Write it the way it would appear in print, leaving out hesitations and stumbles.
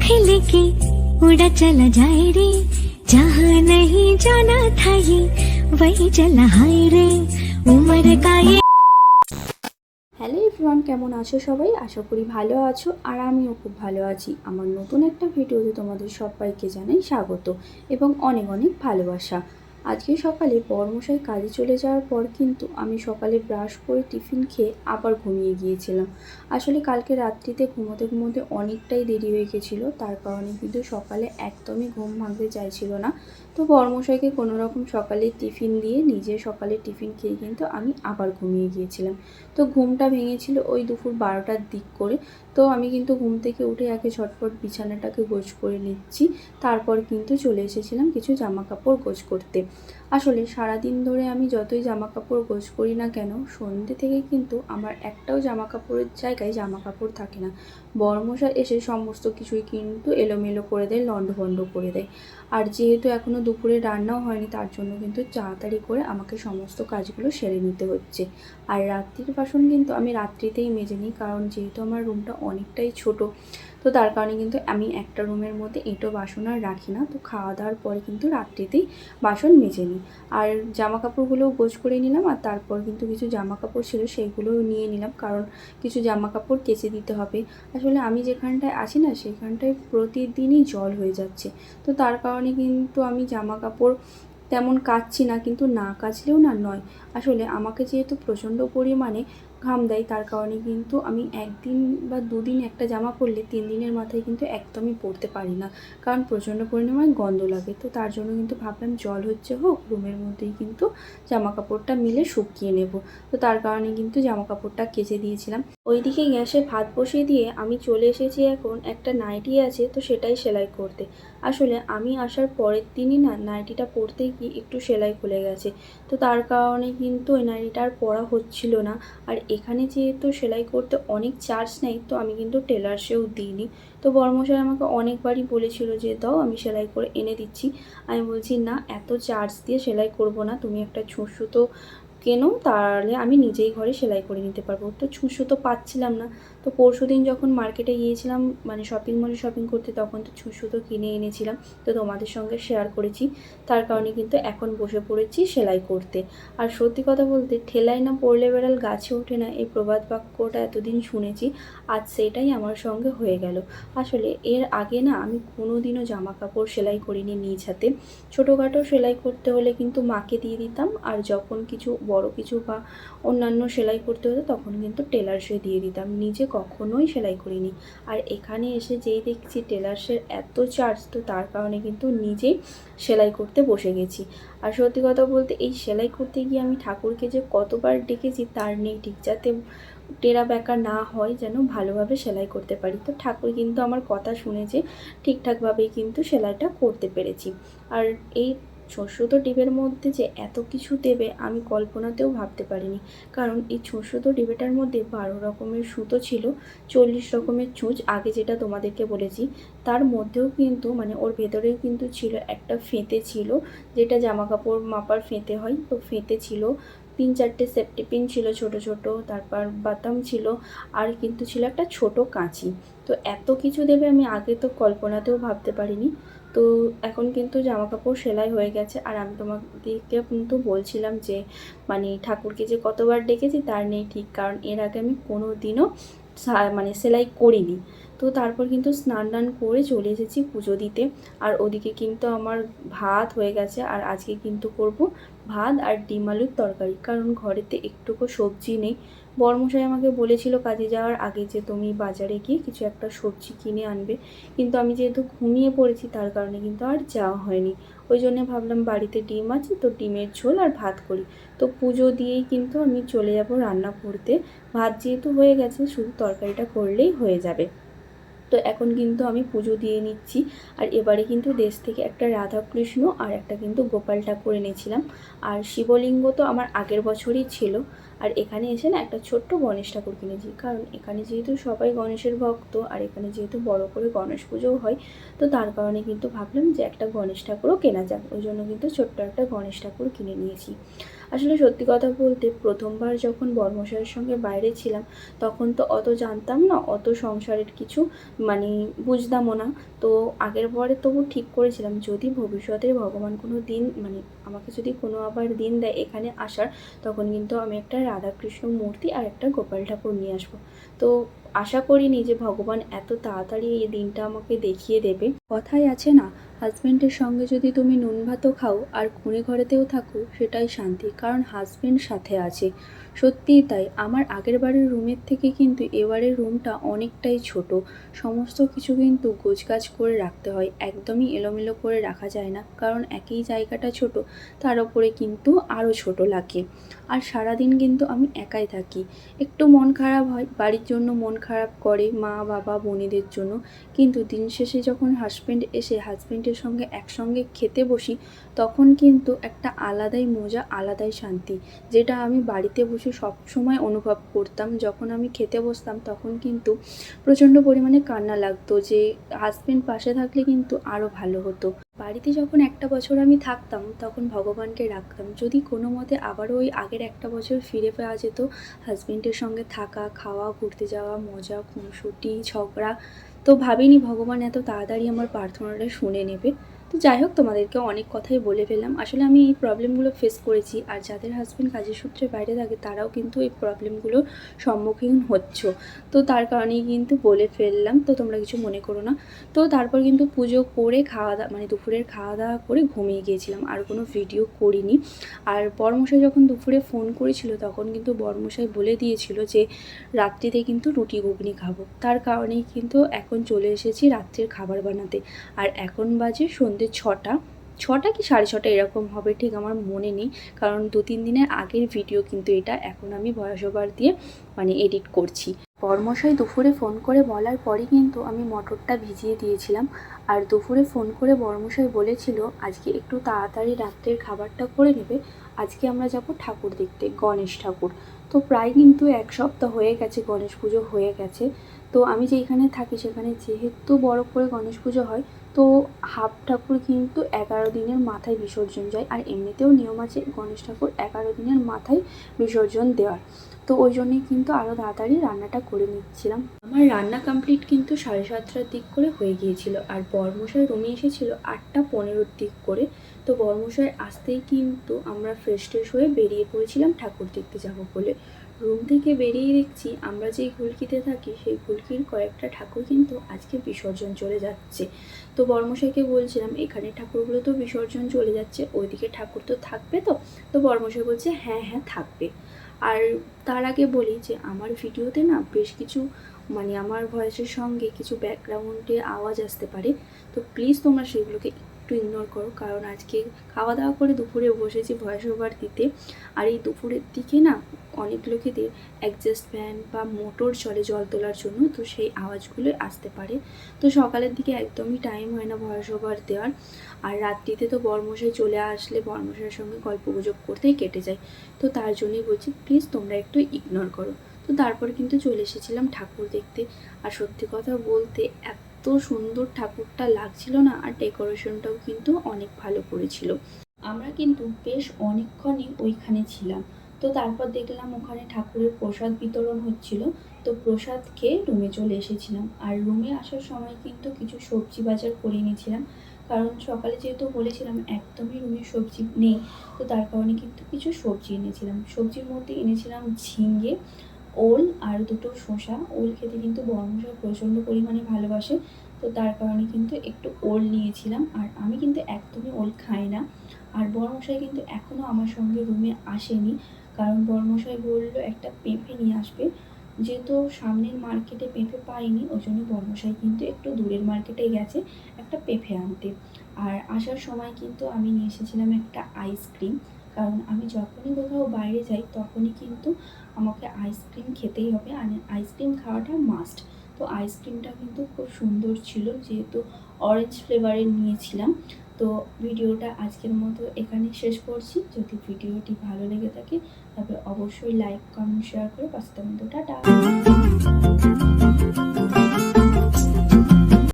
साथ लेके उड़ा चला जाए रे, जहाँ नहीं जाना था ये वही चला हाय रे, उम्र का ये। হ্যালো এভরিওয়ান, কেমন আছো সবাই? আশা করি ভালো আছো আর আমিও খুব ভালো আছি। আমার নতুন একটা ভিডিওতে তোমাদের সবাইকে জানাই স্বাগত এবং অনেক অনেক ভালোবাসা। আজকে সকালে বড়মশাই কাজে চলে যাওয়ার পর কিন্তু আমি সকালে ব্রাশ করে টিফিন খেয়ে আবার ঘুমিয়ে গিয়েছিলাম। আসলে কালকে রাত্রিতে ঘুমোতে ঘুমোতে অনেকটাই দেরি হয়ে গেছিলো, তার কারণে কিন্তু সকালে একদমই ঘুম ভাঙতে চাইছিল না। তো বড়মশাইকে কোনো রকম সকালে টিফিন দিয়ে নিজে সকালে টিফিন খেয়ে কিন্তু আমি আবার ঘুমিয়ে গিয়েছিলাম। তো ঘুমটা ভেঙেছিল ওই দুপুর 12টার দিক করে। তো আমি কিন্তু ঘুম থেকে উঠে আগে ঝটপট বিছানাটাকে গোছ করে নিচ্ছি, তারপর কিন্তু চলে এসেছিলাম কিছু জামা কাপড় গোছ করতে। আসলে সারাদিন ধরে আমি যতই জামা কাপড় গোছ করি না কেন, সন্ধ্যে থেকে কিন্তু আমার একটাও জামা কাপড়ের জায়গায় জামা কাপড় থাকে না। বড়মশাই এসে সমস্ত কিছুই কিন্তু এলোমেলো করে দেয়, লণ্ডভণ্ড করে দেয়। আর যেহেতু এখনও দুপুরে রান্নাও হয়নি, তার জন্য কিন্তু তাড়াতাড়ি করে আমাকে সমস্ত কাজগুলো সেরে নিতে হচ্ছে। আর রাত্রির বাসন কিন্তু আমি রাত্রিতেই মেজে নিই, কারণ যেহেতু আমার রুমটা অনেকটাই ছোট, তো তার কারণে কিন্তু আমি একটা রুমের মধ্যে এঁটো বাসন আর রাখি না। তো খাওয়া দাওয়ার পরে কিন্তু রাত্রিতেই বাসন মেজে নিই। আর জামা কাপড়গুলোও গোছ করে নিলাম, আর তারপর কিন্তু কিছু জামা কাপড় ছিল সেইগুলোও নিয়ে নিলাম, কারণ কিছু জামা কাপড় কেচে দিতে হবে। আসলে আমি যেখানটায় আছি না, সেখানটায় প্রতিদিনই জল হয়ে যাচ্ছে। তো তার কারণে কিন্তু আমি জামা কাপড় তেমন কাচছি না, কিন্তু না কাচলেও না নয়। আসলে আমাকে যেহেতু প্রচণ্ড পরিমাণে ঘাম দেয়, তার কারণে কিন্তু আমি একদিন বা দুদিন একটা জামা পরলে 3 দিনের মাথায় কিন্তু একদমই পরতে পারি না, কারণ প্রচণ্ড পরিমাণে গন্ধ লাগে। তো তার জন্য কিন্তু ভাবলাম জল হচ্ছে হোক, রুমের মধ্যেই কিন্তু জামা কাপড়টা মিলে শুকিয়ে নেব। তো তার কারণে কিন্তু জামা কাপড়টা কেচে দিয়েছিলাম। ওইদিকে গ্যাসে ভাত বসিয়ে দিয়ে আমি চলে এসেছি এখন একটা নাইটি আছে, তো সেটাই সেলাই করতে। আসলে আমি আসার পরের দিনই না নাইটিটা পরতে গিয়ে একটু সেলাই খুলে গেছে, তো তার কারণে কিন্তু ওই নাইটিটা আর পরা হচ্ছিল না। আর এখানে যেহেতু সেলাই করতে অনেক চার্জ নেই, তো আমি কিন্তু টেলার্সেও দিইনি। তো বড়মশাই আমাকে অনেকবারই বলেছিল যে দাও, আমি সেলাই করে এনে দিচ্ছি। আমি বলছি না, এত চার্জ দিয়ে সেলাই করব না, তুমি একটা সুতো কেনো, তাহলে আমি নিজেই ঘরে সেলাই করে নিতে পারবো। তো সুতো পাচ্ছিলাম না। তো পরশুদিন যখন মার্কেটে গিয়েছিলাম, মানে শপিং মলে শপিং করতে, তখন তো সুতো কিনে এনেছিলাম, তো তোমাদের সঙ্গে শেয়ার করেছি। তার কারণে কিন্তু এখন বসে পড়েছি সেলাই করতে। আর সত্যি কথা বলতে, ঠেলায় না পড়লে বেড়াল গাছে ওঠে না, এই প্রবাদ বাক্যটা এতদিন শুনেছি, আজ সেটাই আমার সঙ্গে হয়ে গেল। আসলে এর আগে না আমি কোনো দিনও জামা কাপড় সেলাই করিনি নিজ হাতে। ছোটোখাটো সেলাই করতে হলে কিন্তু মাকে দিয়ে দিতাম, আর যখন কিছু বড় কিছু বা অন্যান্য সেলাই করতে হতো তখন কিন্তু টেলার্সে দিয়ে দিতাম, নিজে কখনোই সেলাই করিনি। আর এখানে এসে যেই দেখছি টেলার্সের এত চার্জ, তো তার কারণে কিন্তু নিজেই সেলাই করতে বসে গেছি। আর সত্যি কথা বলতে, এই সেলাই করতে গিয়ে আমি ঠাকুরকে যে কতবার ডেকেছি তার নেই ঠিক, যাতে টেরা বেঁকা না হয়, যেন ভালোভাবে সেলাই করতে পারি। তো ঠাকুর কিন্তু আমার কথা শুনেছে, ঠিকঠাকভাবেই কিন্তু সেলাইটা করতে পেরেছি। আর এই সুতো ডিবের মধ্যে যে এত কিছু দেবে আমি কল্পনাতেও ভাবতে পারিনি, কারণ এই সুতো ডিবেটার মধ্যে 12 রকমের সুতো ছিল, 40 রকমের চুঁচ, আগে যেটা তোমাদেরকে বলেছি। তার মধ্যেও কিন্তু মানে ওর ভেতরেও কিন্তু ছিল একটা ফেঁতে ছিল, যেটা জামা কাপড় মাপার ফেঁতে হয়, তো ফেঁতে ছিল। 3-4টে সেফটি পিন ছিল ছোট ছোট, তারপর বাতাম ছিল, আর কিন্তু ছিল একটা ছোট কাঁচি। তো এত কিছু দেবে আমি আগে তো কল্পনাতেও ভাবতে পারিনি। তো এখন কিন্তু জামা কাপড় সেলাই হয়ে গেছে, আর আমি তোমাদেরকে কিন্তু বলছিলাম যে মানে ঠাকুরকে যে কতবার ডেকেছি তার নেই ঠিক, কারণ এর আগে আমি কোনো দিনও মানে সেলাই করিনি। তো তারপর কিন্তু স্নান টান করে চলে এসেছি পুজো দিতে। আর ওদিকে কিন্তু আমার ভাত হয়ে গেছে, আর আজকে কিন্তু করব ভাত আর ডিম আলুর তরকারি, কারণ ঘরেতে একটুকু সবজি নেই। বড়মশাই আমাকে বলেছিল কাজে যাওয়ার আগে যে তুমি বাজারে গিয়ে কিছু একটা সবজি কিনে আনবে, কিন্তু আমি যেহেতু ঘুমিয়ে পড়েছি তার কারণে কিন্তু আর যাওয়া হয়নি। ওই জন্য ভাবলাম বাড়িতে ডিম আছে, তো ডিমের ঝোল আর ভাত করি। তো পুজো দিয়েই কিন্তু আমি চলে যাব রান্না করতে। ভাত যেহেতু হয়ে গেছে, শুধু তরকারিটা করলেই হয়ে যাবে। তো এখন কিন্তু আমি পুজো দিয়ে নিচ্ছি। আর এবারে কিন্তু দেশ থেকে একটা রাধাকৃষ্ণ আর একটা কিন্তু গোপাল ঠাকুর এনেছিলাম। আর শিবলিঙ্গ তো আমার আগের বছরই ছিল, আর এখানে এসে না একটা ছোট্ট গণেশ ঠাকুর কিনেছি, কারণ এখানে যেহেতু সবাই গণেশের ভক্ত আর এখানে যেহেতু বড় করে গণেশ পুজোও হয়, তো তার কারণে কিন্তু ভাবলাম যে একটা গণেশ ঠাকুরও কেনা যাক। ওই জন্য কিন্তু ছোট্ট একটা গণেশ ঠাকুর কিনে নিয়েছি। আসলে সত্যি কথা বলতে প্রথমবার যখন বর্মশাইয়ের সঙ্গে বাইরে ছিলাম তখন তো অত জানতাম না, অত সংসারের কিছু মানে বুঝতামও না। তো আগের বারে তবু ঠিক করেছিলাম যদি ভবিষ্যতে ভগবান কোনো দিন মানে আমাকে যদি কোনো আবার দিন দেয় এখানে আসার, তখন কিন্তু আমি একটা রাধাকৃষ্ণ মূর্তি আর একটা গোপাল ঠাকুর নিয়ে আসবো। তো আশা করিনি যে ভগবান এত তাড়াতাড়ি এই দিনটা আমাকে দেখিয়ে দেবে। কথাই আছে না, হাজব্যান্ডের সঙ্গে যদি তুমি নুন ভাতও খাও আর কুঁড়ে ঘরেতেও থাকো সেটাই শান্তি, কারণ হাজব্যান্ড সাথে আছে। সত্যিই তাই, আমার আগের বাড়ির রুমের থেকে কিন্তু এবারের রুমটা অনেকটাই ছোট। সমস্ত কিছু কিন্তু গোছগাছ করে রাখতে হয়, একদমই এলোমেলো করে রাখা যায় না, কারণ একই জায়গাটা ছোট, তার ওপরে কিন্তু আরও ছোট লাগে। আর সারাদিন কিন্তু আমি একাই থাকি, একটু মন খারাপ হয়, বাড়ির জন্য মন খারাপ করে মা বাবা বোনেদের জন্য, কিন্তু দিন শেষে যখন হাজব্যান্ড এসে হাজব্যান্ডের সঙ্গে একসঙ্গে খেতে বসি তখন কিন্তু একটা আলাদাই মজা, আলাদাই শান্তি, যেটা আমি বাড়িতে বসে সবসময় অনুভব করতাম। যখন আমি খেতে বসতাম তখন কিন্তু প্রচণ্ড পরিমাণে কান্না লাগতো যে হাজব্যান্ড পাশে থাকলে কিন্তু আরও ভালো হতো। বাড়িতে যখন একটা বছর আমি থাকতাম তখন ভগবানকে রাখতাম যদি কোনো মতে আবারও ওই আগের একটা বছর ফিরে পাওয়া যেত, হাজব্যান্ডের সঙ্গে থাকা, খাওয়া, ঘুরতে যাওয়া, মজা, খুনসুটি, ঝগড়া। তো ভাবিনি ভগবান এত তাড়াতাড়ি আমার প্রার্থনাটা শুনে নেবে। তো যাই হোক, তোমাদেরকে অনেক কথাই বলে ফেললাম। আসলে আমি এই প্রবলেমগুলো ফেস করেছি, আর যাদের হাজব্যান্ড কাজের সূত্রে বাইরে থাকে তারাও কিন্তু এই প্রবলেমগুলোর সম্মুখীন হচ্ছ। তো তার কারণেই কিন্তু বলে ফেললাম, তো তোমরা কিছু মনে করো না। তো তারপর কিন্তু পুজো করে খাওয়া দাওয়া মানে দুপুরের খাওয়া দাওয়া করে ঘুমিয়ে গিয়েছিলাম, আর কোনো ভিডিও করিনি। আর বরমশাই যখন দুপুরে ফোন করেছিল তখন কিন্তু বরমশাই বলে দিয়েছিল যে রাত্রিতে কিন্তু রুটি ঘুগনি খাবো, তার কারণেই কিন্তু এখন চলে এসেছি রাত্রের খাবার বানাতে। আর এখন বাজে সন্ধ্যে 6টা কি 6:30 এরকম হবে, ঠিক আমার মনে নেই, কারণ 2-3 দিনের আগের ভিডিও কিন্তু এটা, এখন আমি ভয়েস ওভার দিয়ে মানে এডিট করছি। বরমশাই দুপুরে ফোন করে বলার পরে কিন্তু আমি মটরটা ভিজিয়ে দিয়েছিলাম। আর দুপুরে ফোন করে বরমশাই বলেছিল আজকে একটু তাড়াতাড়ি রাত্রের খাবারটা করে নেবে, আজকে আমরা যাব ঠাকুর দেখতে, গণেশ ঠাকুর। তো প্রায় কিন্তু 1 সপ্তাহ হয়ে গেছে গণেশ পুজো হয়ে গেছে। তো আমি যেখানে থাকি সেখানে যেহেতু বড় করে গণেশ পুজো হয়, তো হাফ ঠাকুর কিন্তু 11 দিনের মাথায় বিসর্জন যায়, আর এমনিতেও নিয়ম আছে গণেশ ঠাকুর 11 দিনের মাথায় বিসর্জন দেওয়ার। তো ওই জন্যই কিন্তু আরও তাড়াতাড়ি রান্নাটা করে নিচ্ছিলাম। আমার রান্না কমপ্লিট কিন্তু 7:30টার দিক করে হয়ে গিয়েছিল, আর বরমশাই রুমে এসেছিল 8:15-র দিক করে। তো বরমশাই আসতেই কিন্তু আমরা ফ্রেশ ট্রেশ হয়ে বেরিয়ে পড়েছিলাম ঠাকুর দেখতে যাব বলে। রুম থেকে বেরিয়ে দেখছি আমরা যেই ঘুলকিতে থাকি সেই ঘুলকির কয়েকটা ঠাকুর কিন্তু আজকে বিসর্জন চলে যাচ্ছে। তো বরমশাইকে বলছিলাম এখানে ঠাকুরগুলো তো বিসর্জন চলে যাচ্ছে, ওইদিকে ঠাকুর তো থাকবে তো? তো বরমশাই বলছে হ্যাঁ হ্যাঁ থাকবে। আর তার আগে বলি যে আমার ভিডিওতে না বেশ কিছু মানে আমার ভয়েসের সঙ্গে কিছু ব্যাকগ্রাউন্ডে আওয়াজ আসতে পারে, তো প্লিজ তোমরা সেগুলোকে একটু ইগনোর করো, কারণ আজকে খাওয়া দাওয়া করে দুপুরে বসেছি ভয়েস ওভার দিতে। আর এই দুপুরের দিকে না অনেক লোকেদের অ্যাডজাস্ট ফ্যান বা মোটর চলে জল তোলার জন্য, তো সেই আওয়াজগুলো আসতে পারে। তো সকালের দিকে একদমই টাইম হয় না ভয়েস ওভার দেওয়ার, আর রাত্রিতে তো বরমশাই চলে আসলে বরমশাইয়ের সঙ্গে গল্প গুজব করতেই কেটে যায়। তো তার জন্যই বলছি প্লিজ তোমরা একটু ইগনোর করো। তো তারপর কিন্তু চলে এসেছিলাম ঠাকুর দেখতে। আর সত্যি কথা বলতে এত সুন্দর ঠাকুরটা লাগছিল না, আর ডেকোরেশনটাও কিন্তু অনেক ভালো করেছিল। আমরা কিন্তু বেশ অনেকক্ষণই ওইখানে ছিলাম। তো তারপর দেখলাম ওখানে ঠাকুরের প্রসাদ বিতরণ হচ্ছিল, তো প্রসাদ খেয়ে রুমে চলে এসেছিলাম। আর রুমে আসার সময় কিন্তু কিছু সবজি বাজার করে নিয়েছিলাম, কারণ সকালে যেহেতু বলেছিলাম একদমই রুমে সবজি নেই, তো তার কারণে কিন্তু কিছু সবজি এনেছিলাম। সবজির মধ্যে এনেছিলাম ঝিঙে, ওল আর দুটো শসা। ওল খেতে কিন্তু বরমশাই প্রচণ্ড পরিমাণে ভালোবাসে, তো তার কারণে কিন্তু একটু ওল নিয়েছিলাম। আর আমি কিন্তু একদমই ওল খাই না, আর বরমশাই কিন্তু এখনও আমার সঙ্গে রুমে আসেনি, কারণ বরমশাই বললো একটা পেঁপে নিয়ে আসবে। যেহেতু সামনের মার্কেটে পেঁপে পাইনি, ওই জন্য বরমশাই কিন্তু একটু দূরের মার্কেটে গেছে একটা পেঁপে আনতে। আর আসার সময় কিন্তু আমি নিয়ে এসেছিলাম একটা আইসক্রিম, কারণ আমি যখনই কোথাও বাইরে যাই তখনই কিন্তু আমাকে আইসক্রিম খেতেই হবে, আর আইসক্রিম খাওয়াটা মাস্ট। তো আইসক্রিমটা কিন্তু খুব সুন্দর ছিল, যেহেতু অরেঞ্জ ফ্লেভারের নিয়েছিলাম। তো ভিডিওটা আজকের মতো এখানে শেষ করছি। যদি ভিডিওটি ভালো লেগে থাকে তবে অবশ্যই লাইক, কমেন্ট, শেয়ার করে পাশে থাকবেন। তো টাটা।